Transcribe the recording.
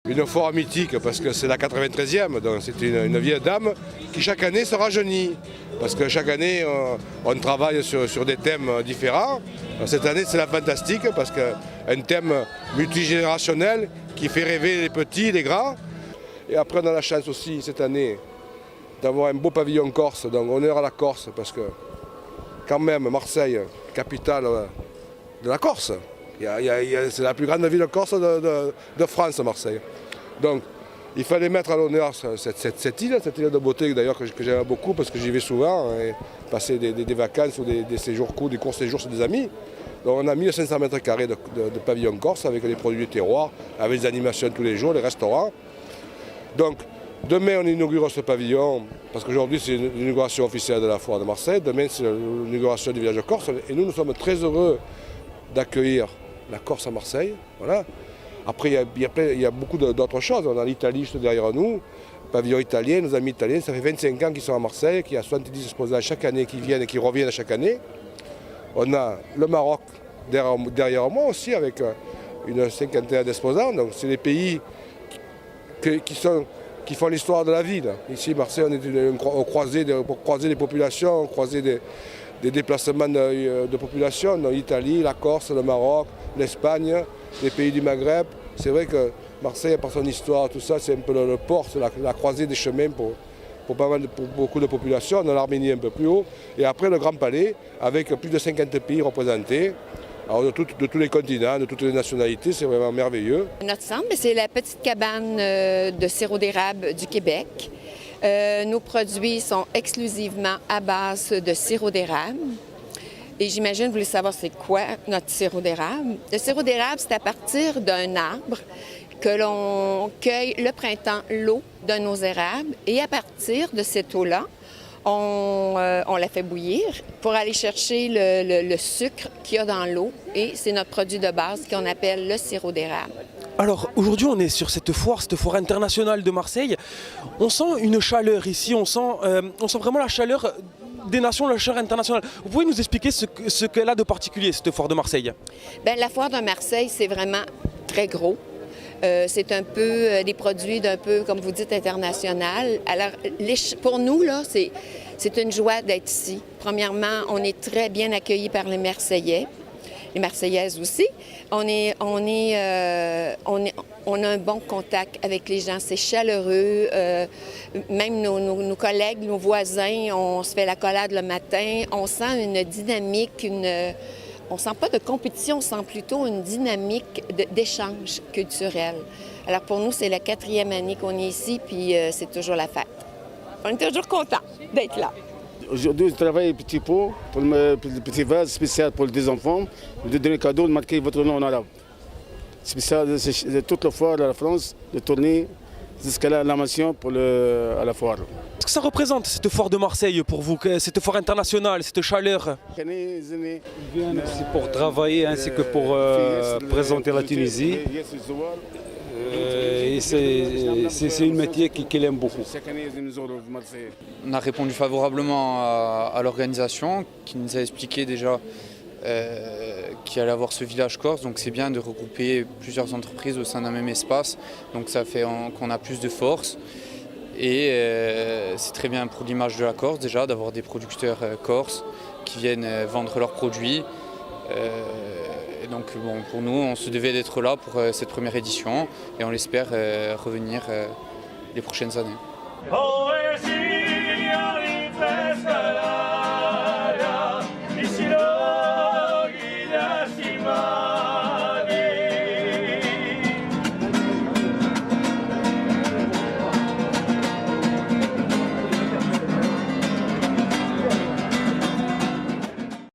Une foire mythique parce que c'est la 93e, donc c'est une vieille dame qui chaque année se rajeunit. Parce que chaque année on travaille sur des thèmes différents. Cette année c'est la fantastique parce qu'un thème multigénérationnel qui fait rêver les petits, les grands. Et après on a la chance aussi cette année d'avoir un beau pavillon corse, donc honneur à la Corse parce que quand même Marseille, capitale de la Corse. C'est la plus grande ville corse de France, Marseille. Donc, il fallait mettre à l'honneur cette île de beauté d'ailleurs que j'aime beaucoup parce que j'y vais souvent et passer des vacances ou des séjours courts, des courts séjours chez des amis. Donc, on a 1500 mètres carrés de pavillon corse avec les produits du terroir, avec des animations tous les jours, les restaurants. Donc, demain, on inaugure ce pavillon parce qu'aujourd'hui, c'est l'inauguration officielle de la foire de Marseille. Demain, c'est l'inauguration du village corse et nous sommes très heureux d'accueillir la Corse à Marseille, voilà. Après, il y a beaucoup d'autres choses. On a l'Italie juste derrière nous, pavillon italien, nos amis italiens. Ça fait 25 ans qu'ils sont à Marseille, qu'il y a 70 exposants chaque année qui viennent et qui reviennent chaque année. On a le Maroc derrière moi aussi, avec une cinquantaine d'exposants. Donc, c'est les pays qui font l'histoire de la ville. Ici, Marseille, on croisait des populations, on croisait des déplacements de population, dans l'Italie, la Corse, le Maroc, l'Espagne, les pays du Maghreb. C'est vrai que Marseille, par son histoire, tout ça, c'est un peu le port, c'est la croisée des chemins pour beaucoup de populations. On a l'Arménie un peu plus haut. Et après, le Grand Palais, avec plus de 50 pays représentés. Alors de tous les continents, de toutes les nationalités, c'est vraiment merveilleux. Notre centre, c'est la petite cabane de sirop d'érable du Québec. Nos produits sont exclusivement à base de sirop d'érable. Et j'imagine, vous voulez savoir c'est quoi notre sirop d'érable. Le sirop d'érable, c'est à partir d'un arbre que l'on cueille le printemps l'eau de nos érables. Et à partir de cette eau-là, on la fait bouillir pour aller chercher le sucre qu'il y a dans l'eau. Et c'est notre produit de base qu'on appelle le sirop d'érable. Alors aujourd'hui on est sur cette foire internationale de Marseille. On sent une chaleur ici, on sent vraiment la chaleur des nations, la chaleur internationale. Vous pouvez nous expliquer ce qu'elle a de particulier, cette foire de Marseille? Bien, la foire de Marseille, c'est vraiment très gros. C'est un peu des produits d'un peu, comme vous dites, international. Alors, pour nous, là, c'est une joie d'être ici. Premièrement, on est très bien accueillis par les Marseillais. Les Marseillaises aussi. On a un bon contact avec les gens, c'est chaleureux. Même nos collègues, nos voisins, on se fait l'accolade le matin. On sent une dynamique, on ne sent pas de compétition, on sent plutôt une dynamique d'échange culturel. Alors pour nous, c'est la 4e année qu'on est ici, puis c'est toujours la fête. On est toujours contents d'être là. Aujourd'hui, je travaille un petit pot pour le petit vase spécial pour les enfants. Je vais donner cadeau de marquer votre nom en arabe. Spécial, c'est toute la foire de la France, de tourner jusqu'à la mention à la foire. Qu'est-ce que ça représente, cette foire de Marseille pour vous, cette foire internationale, cette chaleur? Ils viennent aussi pour travailler ainsi que pour présenter la Tunisie. Et c'est un métier qu'il aime beaucoup. On a répondu favorablement à l'organisation qui nous a expliqué déjà qu'il allait avoir ce village corse. Donc c'est bien de regrouper plusieurs entreprises au sein d'un même espace. Donc ça fait qu'on a plus de force. Et c'est très bien pour l'image de la Corse déjà d'avoir des producteurs corses qui viennent vendre leurs produits. Et donc bon, pour nous, on se devait d'être là pour cette première édition et on l'espère revenir les prochaines années.